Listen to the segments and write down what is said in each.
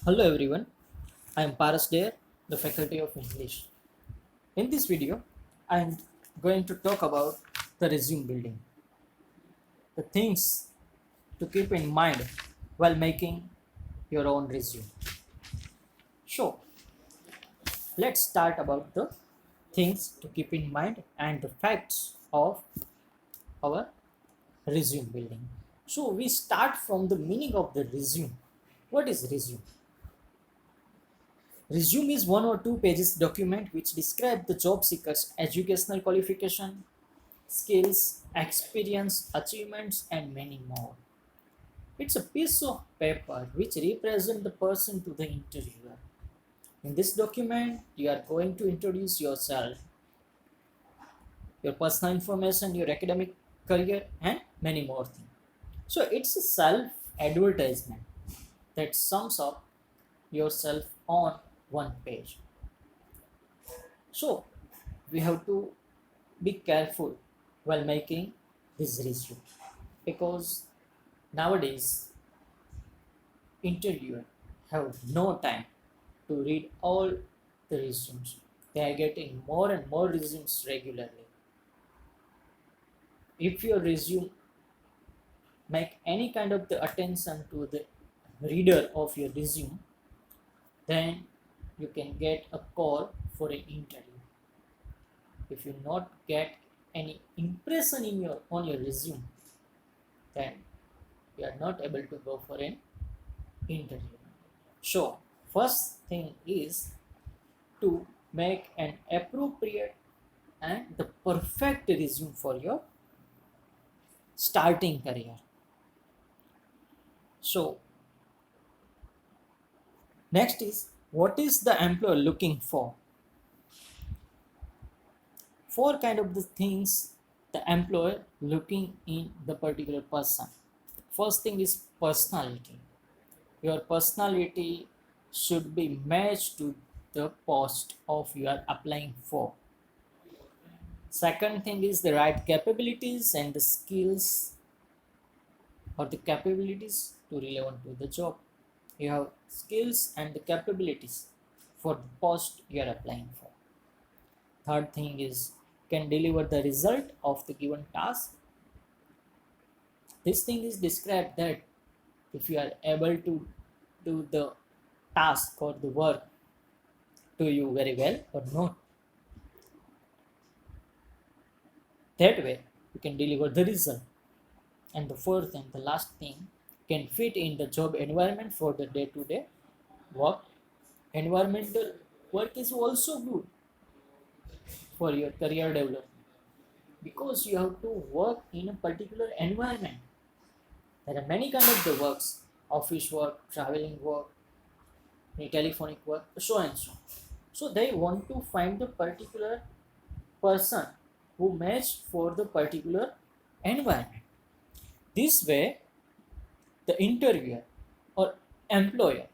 Hello everyone, I am Paras Dare, the Faculty of English. In this video, I am going to talk about the resume building, the things to keep in mind while making your own resume. So, let's start about the things to keep in mind and the facts of our resume building. So, we start from the meaning of the resume. What is resume? Resume is one or two pages document which describe the job seeker's educational qualification, skills, experience, achievements, and many more. It's a piece of paper which represents the person to the interviewer. In this document, you are going to introduce yourself, your personal information, your academic career, and many more things. So it's a self advertisement that sums up yourself on one page. So we have to be careful while making this resume because nowadays interviewer have no time to read all the resumes. They are getting more and more resumes regularly. If your resume make any kind of the attention to the reader of your resume, then you can get a call for an interview. If you not get any impression in your on your resume, then you are not able to go for an interview. So first thing is to make an appropriate and the perfect resume for your starting career. So next is, what is the employer looking for? Four kind of the things the employer looking in the particular person. First thing is personality. Your personality should be matched to the post of you are applying for. Second thing is the right capabilities and the skills or the capabilities to relevant to the job. You have skills and the capabilities for the post you are applying for. Third thing is can deliver the result of the given task. This thing is described that if you are able to do the task or the work to you very well or not. That way you can deliver the result. And the fourth and the last thing can fit in the job environment for the day-to-day work. Environmental work is also good for your career development because you have to work in a particular environment. There are many kind of the works, office work, traveling work, telephonic work, so and so. So they want to find the particular person who match for the particular environment. This way, the interviewer or employer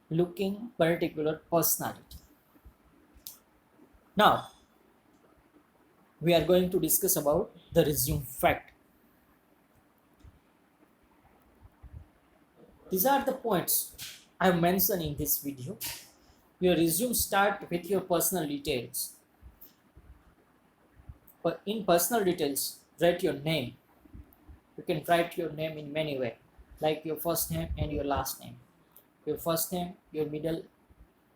looking particular personality. Now, we are going to discuss about the resume fact. These are the points I have mentioned in this video. Your resume start with your personal details. But in personal details, write your name. You can write your name in many ways, like your first name and your last name. Your first name, your middle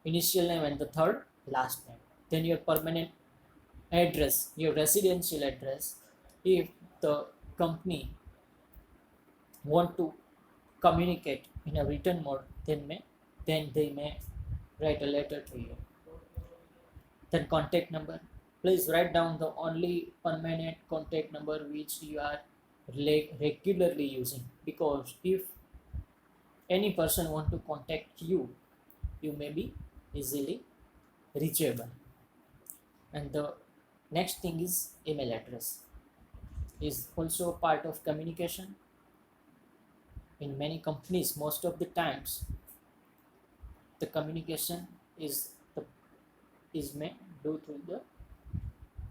initial name, and the third last name. Then your permanent address, your residential address. If the company want to communicate in a written mode, then they may write a letter to you. Then contact number. Please write down the only permanent contact number which you are regularly using, because if any person want to contact you, you may be easily reachable. And the next thing is email address. Is also a part of communication. In many companies, most of the times, the communication is made due through the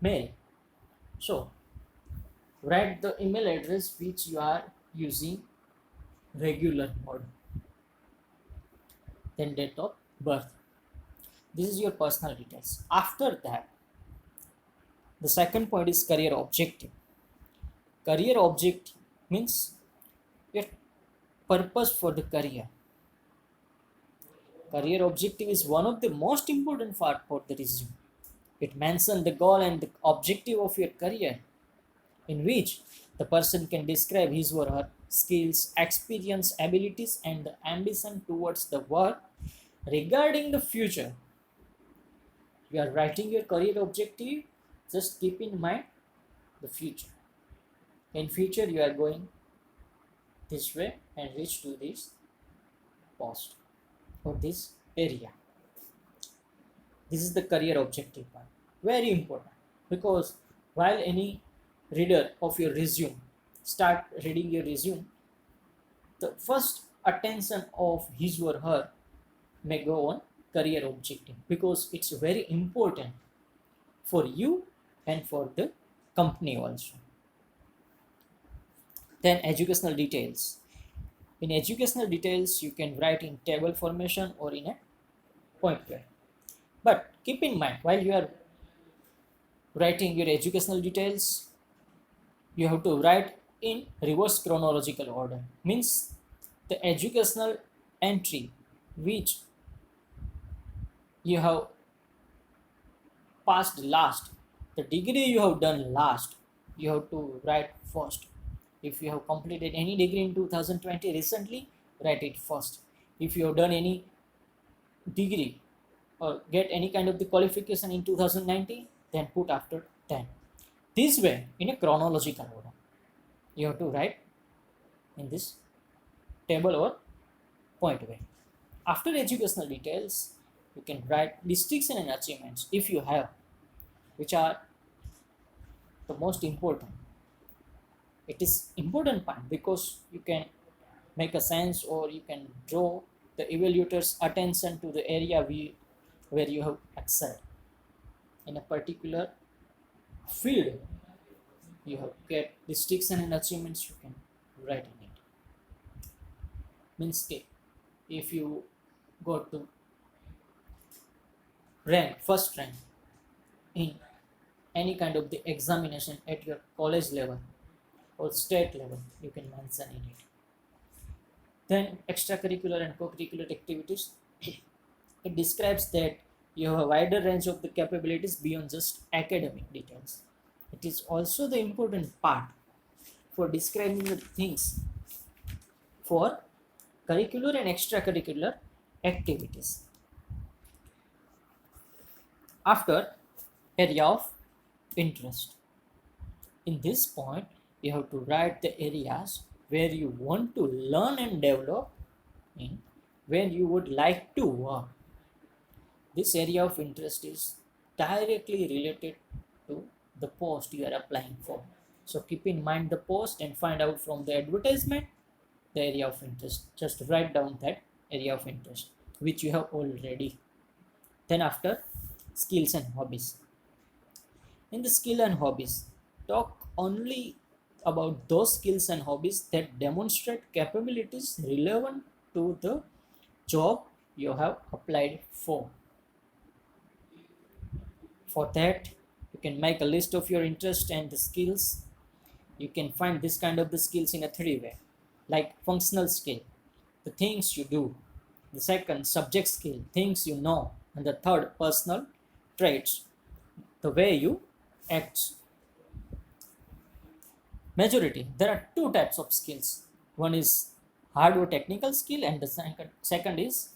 mail. So write the email address which you are using regular mode. then date of birth. This is your personal details. After that, the second point is career objective. Career objective means your purpose for the career. Career objective is one of the most important part for the resume. It mentions the goal and the objective of your career, in which the person can describe his or her skills, experience, abilities, and the ambition towards the work. Regarding the future, you are writing your career objective, just keep in mind the future. In future, you are going this way and reach to this post or this area. This is the career objective part. Very important, because while any reader of your resume start reading your resume, the first attention of his or her may go on career objective, because it's very important for you and for the company also. Then educational details. In educational details, you can write in table formation or in a point way. But keep in mind, while you are writing your educational details, you have to write in reverse chronological order. Means the educational entry which you have passed last, the degree you have done last, you have to write first. If you have completed any degree in 2020 recently, write it first. If you have done any degree or get any kind of the qualification in 2019, then put after 10. This way, in a chronological order, you have to write in this table or point way. After educational details, you can write distinction and achievements if you have, which are the most important. It is important part because you can make a sense or you can draw the evaluator's attention to the area where you have excelled in a particular field. You have get distinction and achievements, you can write in it. Means if you got to first rank in any kind of the examination at your college level or state level, you can mention in it. Then extracurricular and co-curricular activities. It describes that you have a wider range of the capabilities beyond just academic details. It is also the important part for describing the things for curricular and extracurricular activities. After, area of interest. In this point, you have to write the areas where you want to learn and develop in, where you would like to work. This area of interest is directly related to the post you are applying for. So keep in mind the post and find out from the advertisement the area of interest. Just write down that area of interest which you have already. Then after, skills and hobbies. In the skill and hobbies, talk only about those skills and hobbies that demonstrate capabilities relevant to the job you have applied for. For that, you can make a list of your interest and the skills. You can find this kind of the skills in a three way, like functional skill, the things you do; the second, subject skill, things you know; and the third, personal traits, the way you act. Majority, there are two types of skills. One is hard or technical skill, and the second is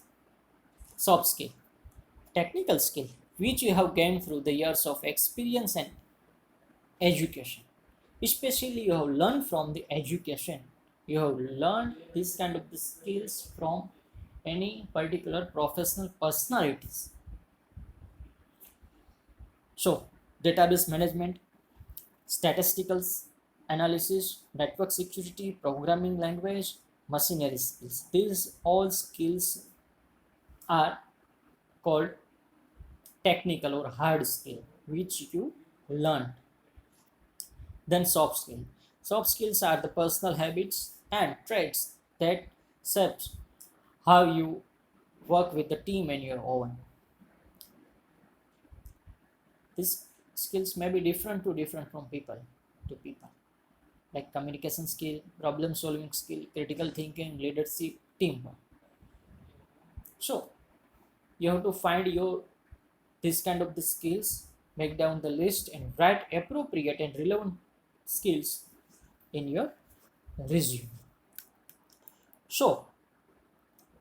soft skill. Technical skill, which you have gained through the years of experience and education. Especially you have learned from the education. You have learned this kind of the skills from any particular professional personalities. So, database management, statistical analysis, network security, programming language, machinery skills. These all skills are called technical or hard skill, which you learn. Then soft skill. Soft skills are the personal habits and traits that shapes how you work with the team and your own. These skills may be different from people to people, like communication skill, problem solving skill, critical thinking, leadership, teamwork. So you have to find your this kind of the skills, make down the list and write appropriate and relevant skills in your resume. So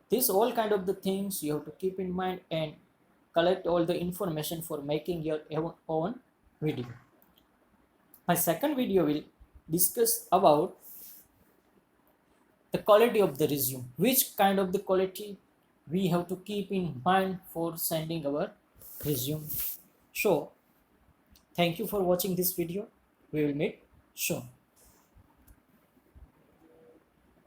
these all kind of the things you have to keep in mind and collect all the information for making your own video. My second video will discuss about the quality of the resume, which kind of the quality we have to keep in mind for sending our resume. So thank you for watching this video. We will meet soon.